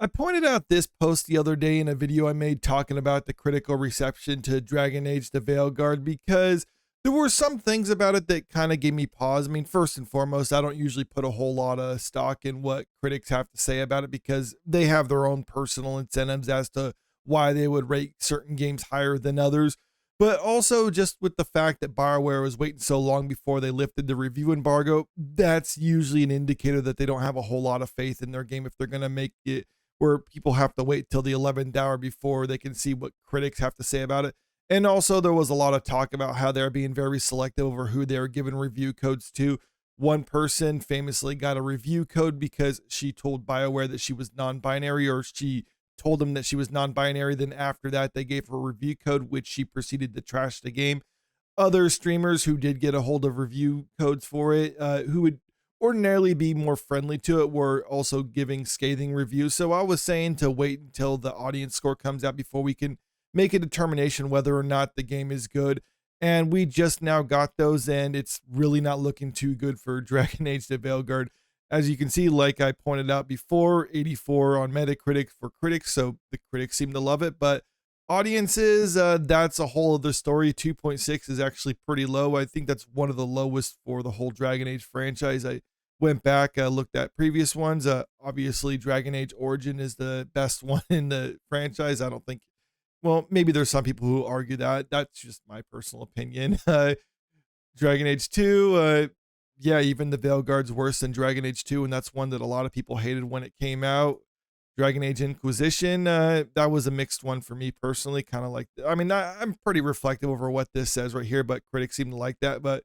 I pointed out this post the other day in a video I made talking about the critical reception to Dragon Age the Veilguard because there were some things about it that kind of gave me pause. I mean, first and foremost, I don't usually put a whole lot of stock in what critics have to say about it because they have their own personal incentives as to why they would rate certain games higher than others. But also, just with the fact that BioWare was waiting so long before they lifted the review embargo, that's usually an indicator that they don't have a whole lot of faith in their game if they're going to make it where people have to wait till the 11th hour before they can see what critics have to say about it. And also, there was a lot of talk about how they're being very selective over who they're giving review codes to. One person famously got a review code because she told BioWare that she was non binary, or she told them that she was non binary. Then, after that, they gave her a review code, which she proceeded to trash the game. Other streamers who did get a hold of review codes for it, who would ordinarily be more friendly to it, were also giving scathing reviews. So I was saying to wait until the audience score comes out before we can make a determination whether or not the game is good. And we just now got those, and it's really not looking too good for Dragon Age the Veilguard. As you can see, like I pointed out before, 84 on Metacritic for critics, so the critics seem to love it, but audiences, that's a whole other story. 2.6 is actually pretty low. I think that's one of the lowest for the whole Dragon Age franchise. I went back, looked at previous ones. Obviously, Dragon Age Origin is the best one in the franchise. I don't think, well, maybe there's some people who argue that. That's just my personal opinion. Dragon Age 2, yeah, even the Veilguard's worse than Dragon Age 2, and that's one that a lot of people hated when it came out. Dragon Age Inquisition, that was a mixed one for me personally. Kind of like, I mean, I'm pretty reflective over what this says right here, but critics seem to like that. But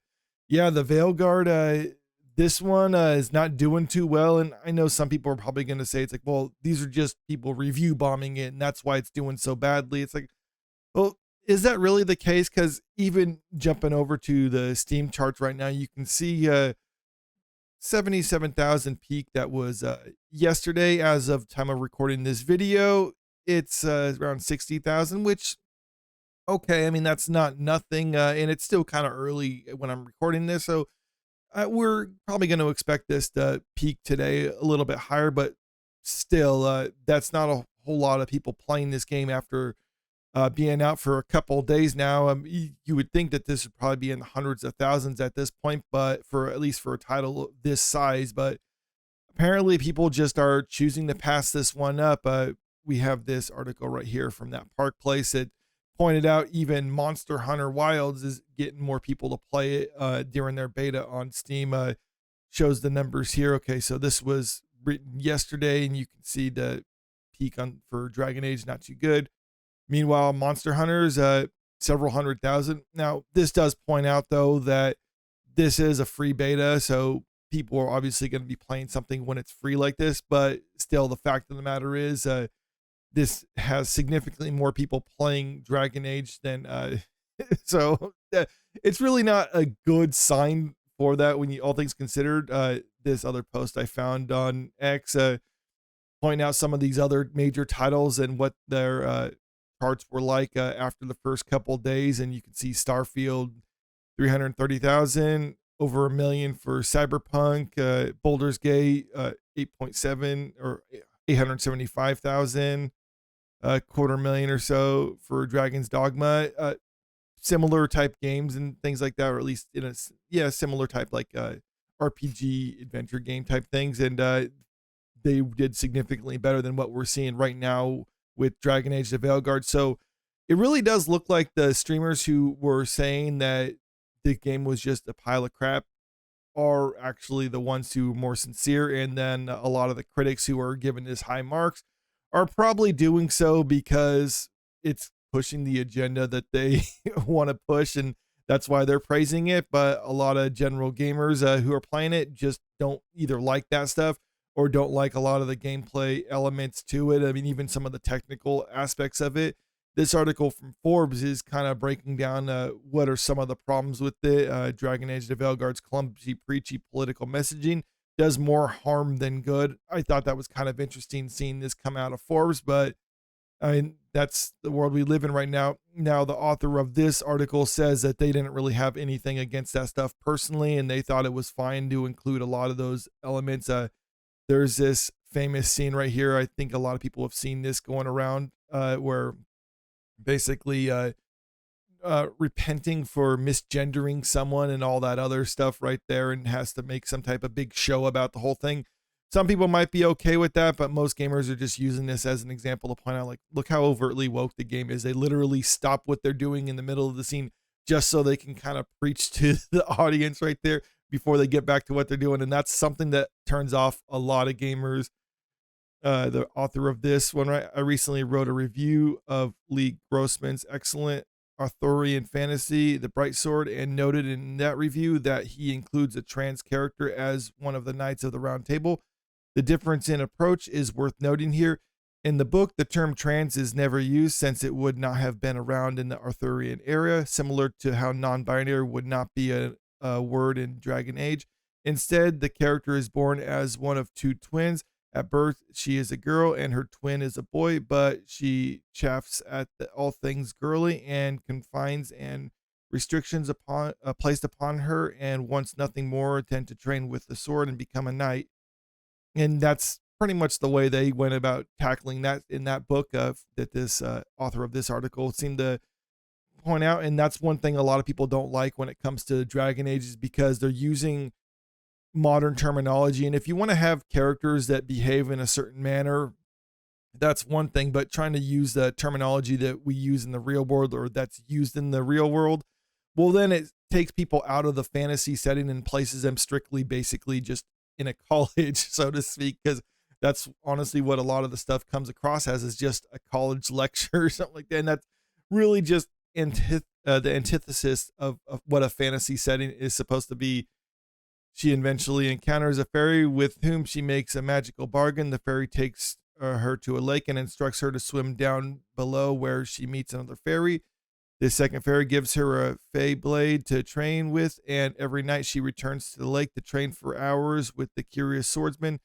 yeah, the Veilguard, this one is not doing too well. And I know some people are probably going to say it's like, well, these are just people review bombing it, and that's why it's doing so badly. It's like, well, is that really the case? Because even jumping over to the Steam charts right now, you can see 77,000 peak. That was yesterday. As of time of recording this video, it's around 60,000, which, okay, I mean, that's not nothing, and it's still kind of early when I'm recording this, so we're probably going to expect this to peak today a little bit higher, but still, that's not a whole lot of people playing this game after being out for a couple of days now. You would think that this would probably be in the hundreds of thousands at this point, but for at least for a title this size, but apparently people just are choosing to pass this one up. We have this article right here from that Park Place that pointed out even Monster Hunter Wilds is getting more people to play it during their beta on Steam. Shows the numbers here. Okay, so this was written yesterday, and you can see the peak on for Dragon Age, not too good. Meanwhile, Monster Hunters, several 100,000. Now, this does point out, though, that this is a free beta, so people are obviously going to be playing something when it's free like this, but still, the fact of the matter is this has significantly more people playing Dragon Age than... so it's really not a good sign for that when you all things considered. This other post I found on X pointing out some of these other major titles and what their... charts were like after the first couple of days, and you can see Starfield 330,000, over 1 million for Cyberpunk, Baldur's Gate 8.7 or 875,000, quarter million or so for Dragon's Dogma. Similar type games and things like that, or at least in a similar type like RPG adventure game type things, and they did significantly better than what we're seeing right now with Dragon Age the Veilguard. So it really does look like the streamers who were saying that the game was just a pile of crap are actually the ones who are more sincere. And then a lot of the critics who are giving this high marks are probably doing so because it's pushing the agenda that they want to push, and that's why they're praising it. But a lot of general gamers who are playing it just don't either like that stuff or don't like a lot of the gameplay elements to it. I mean, even some of the technical aspects of it. This article from Forbes is kind of breaking down what are some of the problems with it. Dragon Age the Veilguard's clumsy, preachy political messaging does more harm than good. I thought that was kind of interesting seeing this come out of Forbes, but I mean, that's the world we live in right now. Now, the author of this article says that they didn't really have anything against that stuff personally, and they thought it was fine to include a lot of those elements. There's this famous scene right here. I think a lot of people have seen this going around, where basically repenting for misgendering someone and all that other stuff right there, and has to make some type of big show about the whole thing. Some people might be okay with that, but most gamers are just using this as an example to point out, like, look how overtly woke the game is. They literally stop what they're doing in the middle of the scene just so they can kind of preach to the audience right there before they get back to what they're doing. And that's something that turns off a lot of gamers. The author of this one, right? I recently wrote a review of Lee Grossman's excellent Arthurian fantasy, The Bright Sword, and noted in that review that he includes a trans character as one of the Knights of the Round Table. The difference in approach is worth noting here. In the book, the term trans is never used since it would not have been around in the Arthurian era, similar to how non-binary would not be a word in Dragon Age. Instead, the character is born as one of two twins. At birth, she is a girl and her twin is a boy, but she chafes at all things girly and confines and restrictions placed upon her, and wants nothing more than to train with the sword and become a knight. And that's pretty much the way they went about tackling that in that book that this author of this article seemed to point out. And that's one thing a lot of people don't like when it comes to Dragon Age, is because they're using modern terminology. And if you want to have characters that behave in a certain manner, that's one thing, but trying to use the terminology that we use in the real world, or that's used in the real world, well, then it takes people out of the fantasy setting and places them strictly basically just in a college, so to speak, because that's honestly what a lot of the stuff comes across as, is just a college lecture or something like that. And that's really just the antithesis of what a fantasy setting is supposed to be. She eventually encounters a fairy with whom she makes a magical bargain. The fairy takes her to a lake and instructs her to swim down below, where she meets another fairy. The second fairy gives her a fey blade to train with, and every night she returns to the lake to train for hours with the curious swordsman.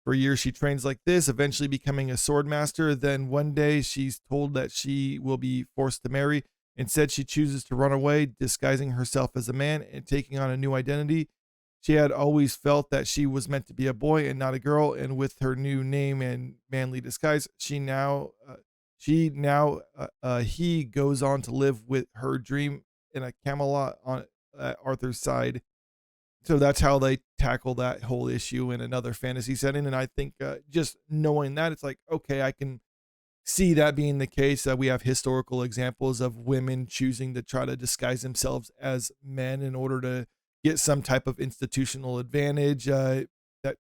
For years she trains like this, eventually becoming a sword master. Then one day she's told that she will be forced to marry. Instead, she chooses to run away, disguising herself as a man and taking on a new identity. She had always felt that she was meant to be a boy and not a girl, and with her new name and manly disguise, he goes on to live with her dream in a Camelot on Arthur's side. So that's how they tackle that whole issue in another fantasy setting. And I think just knowing that, it's like, okay, I can see that being the case. That we have historical examples of women choosing to try to disguise themselves as men in order to get some type of institutional advantage. That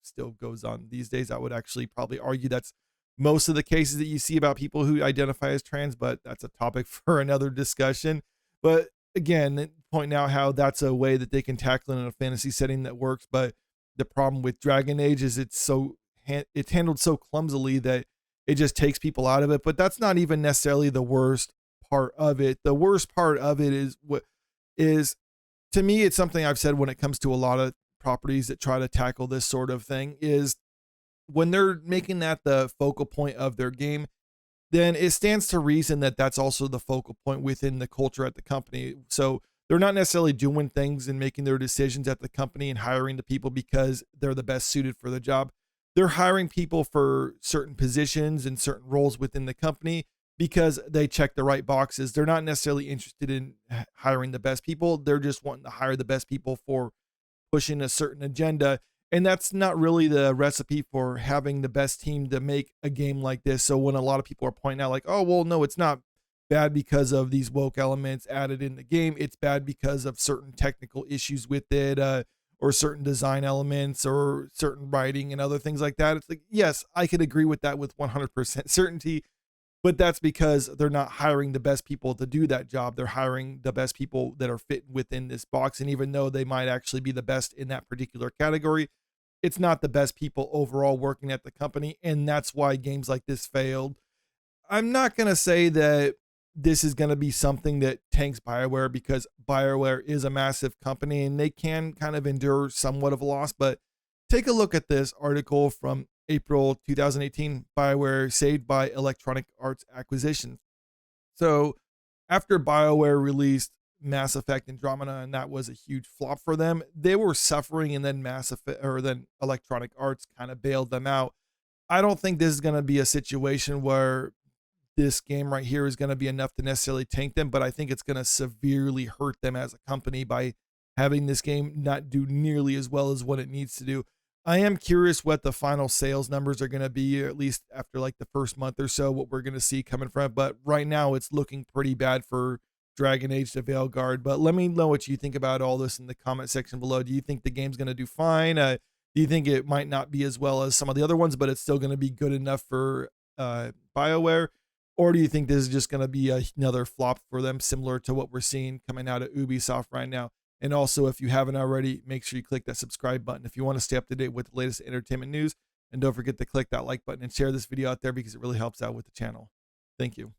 still goes on these days. I would actually probably argue that's most of the cases that you see about people who identify as trans, but that's a topic for another discussion. But again, pointing out how that's a way that they can tackle it in a fantasy setting that works. But the problem with Dragon Age is it's handled so clumsily that it just takes people out of it. But that's not even necessarily the worst part of it. The worst part of it is to me, it's something I've said when it comes to a lot of properties that try to tackle this sort of thing, is when they're making that the focal point of their game, then it stands to reason that that's also the focal point within the culture at the company. So they're not necessarily doing things and making their decisions at the company and hiring the people because they're the best suited for the job. They're hiring people for certain positions and certain roles within the company because they check the right boxes. They're not necessarily interested in hiring the best people. They're just wanting to hire the best people for pushing a certain agenda. And that's not really the recipe for having the best team to make a game like this. So when a lot of people are pointing out like, oh, well, no, it's not bad because of these woke elements added in the game. It's bad because of certain technical issues with it, or certain design elements or certain writing and other things like that. It's like, yes, I could agree with that with 100% certainty. But that's because they're not hiring the best people to do that job. They're hiring the best people that are fit within this box. And even though they might actually be the best in that particular category, it's not the best people overall working at the company. And that's why games like this failed. I'm not going to say that this is going to be something that tanks BioWare, because BioWare is a massive company and they can kind of endure somewhat of a loss. But take a look at this article from April 2018, BioWare saved by Electronic Arts acquisitions. So after BioWare released Mass Effect Andromeda, and that was a huge flop for them, they were suffering, and then then Electronic Arts kind of bailed them out I don't think this is going to be a situation where this game right here is going to be enough to necessarily tank them, but I think it's going to severely hurt them as a company by having this game not do nearly as well as what it needs to do. I am curious what the final sales numbers are going to be, or at least after like the first month or so, what we're going to see coming from it. But right now, it's looking pretty bad for Dragon Age to Veilguard. But let me know what you think about all this in the comment section below. Do you think the game's going to do fine? Do you think it might not be as well as some of the other ones, but it's still going to be good enough for BioWare? Or do you think this is just going to be another flop for them, similar to what we're seeing coming out of Ubisoft right now? And also, if you haven't already, make sure you click that subscribe button if you want to stay up to date with the latest entertainment news. And don't forget to click that like button and share this video out there because it really helps out with the channel. Thank you.